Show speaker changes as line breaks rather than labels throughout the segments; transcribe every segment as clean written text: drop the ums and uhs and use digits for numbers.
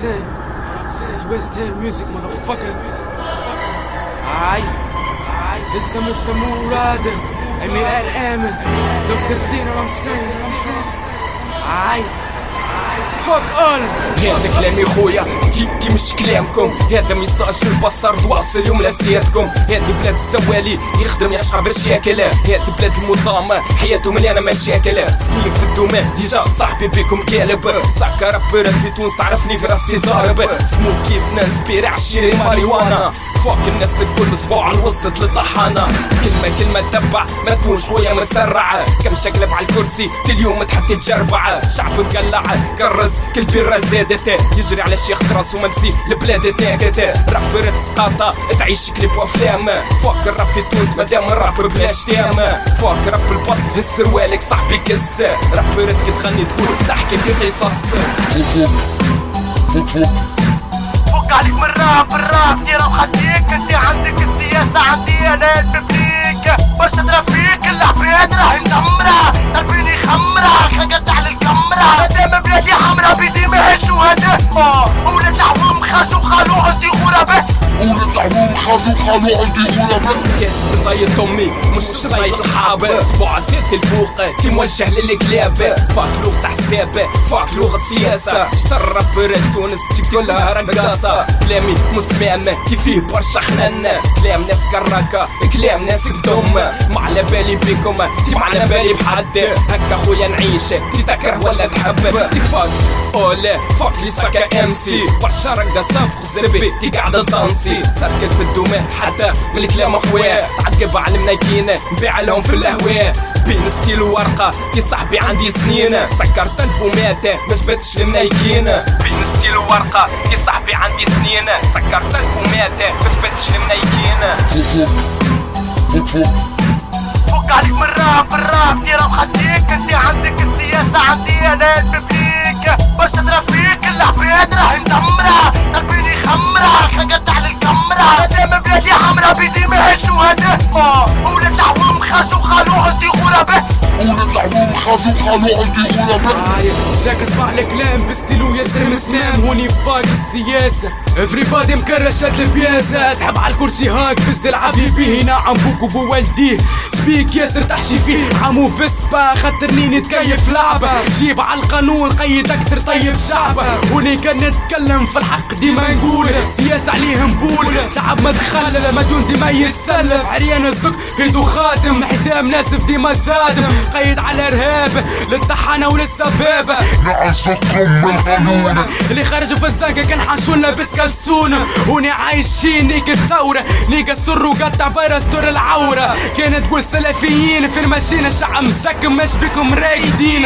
saying? This is West End music, motherfucker. This is Mr. Murad, Amir Amin, Dr. Z, you know what I'm saying? Fuck all.
هذا كلامي خويا دي مش كلامكم، هذا ميساج للبصر واصل يوم لسيادكم. هذه بلاد الزوالي يخدم يشقى باش ياكل، هذه بلاد المظلمة حياته مليانة مشاكل. سنين في الدومان ديجا صاحبي بيكم كالب، ساكا رابرات في تونس تعرفني في راسي ضارب. سمو كيف نانسبيري عالشيري ماريوانا، فوق الناس الكل صباع الوسط للطحانة. كلمة تبع ما تكونش خويا متسرع، كم شكلب على الكرسي اليوم تحب تتجربع. شعب مقلع كرز كل بيرة زادت، يجري على شيخ تراس وممسي البلاد تاكت. رابرة سقاطة تعيش كليب وافلام، فوق الراب في تونس مادام الراب بلا شتام. فوق راب الباص هز سروالك صاحبي كز، رابرتك تغني تقول تحكي في قصص.
فك عليك من الراب ديرها وخديك، انت عندك السياسة عندي انا الببليك. باش تضرب فيك العباد راهي مدمرة، قلبيني خمرة خقد على الكاميرا. مادام بلادي حمرا بيدي ماهي شهداء، ولاد العوام خرجوا خالو عندي غرباء، ولاد العوام خرجوا عندي غرباء.
كاسب ضايط امي مش ضايط الحاب، صباع ثلاث الفوق كي موجه للكلاب. فاك لغة حساب فاك لغة سياسة، شطر رابر تونس كلها رقاصة. كلامي مسمام كي فيه برشا خنان، كلام ناس كراكة كلام ناس قدوم. ما على بالي بيكم تي ما على بالي بحد، هكا خويا نعيش تي تكره ولا تحب. تي فاك اولا فاك لي ساكا ام سي، برشا رقاصة في خزربي تي قاعدة تدانسي. سركل في الدومان حتى من الكلام اخويا، تعقب على المناكين نبيع لهم في الهواء. بين ستيل وورقة كي صاحبي عندي سنين، سكرت البومات ما جبتش المنايكين. بين ستيل وورقة كي صاحبي عندي سنين، سكرت البومات ما جبتش المنايكين.
فك عليك من الراب ديرها وخديك، انت عندك السياسة عندي انا الببليك. باش تضرب فيك العباد راهي مدمرة، قلبيني خمرة خقد على الكاميرا. مادام بلادي حمرا بيدي ماهي شهداء، ولاد العوام خرجوا خالو عندي غرباء، ولاد العوام خرجوا خالو عندي غرباء.
جاك اسمع الكلام بستيلو ياسر مسنام، هوني فاك السياسة everybody مكرش هاد البياسة. تحب على الكرسي هاك فز العب لي بيه، نعم بوك وبوالديه شبيك ياسر تحشي فيه. عمو فيسبا خاطرني نتكيف لعبة، جيب على القانون قيد اكتر طيب شعبة. وني كان نتكلم في الحق ديما نقول، سياسة عليهم بول شعب ما تخلل مدون ديما يتسلف. عريان الصدق في دو خاتم حزام ناسف ديما زادم، قيد على ارهاب للطحانة وللسبابة.
نعصتكم من القانون
اللي خرجوا في الزنقة كان حاشون لابس كلسون، وني عايشين نيك الثورة نيك السر وقطع برا ستور العورة. كانت تقول سلفيين في الماشينة، شعب مسكم مش بكم راقدين.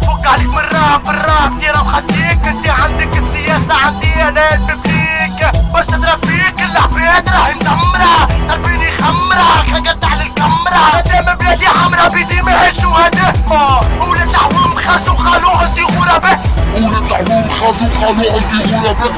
فك عليك من الراب ديرها وخديك، انت عندك السياسة عندي انا الببليك. باش تضرب فيك العباد راهي مدمرة، قلبيني خمرة خقد على الكاميرا. مادام بلادي حمرا بيدي ماهي شهداء، ولاد العوام خرجوا خالو عندي غرباء، ولاد العوام خرجوا خالو عندي غرباء.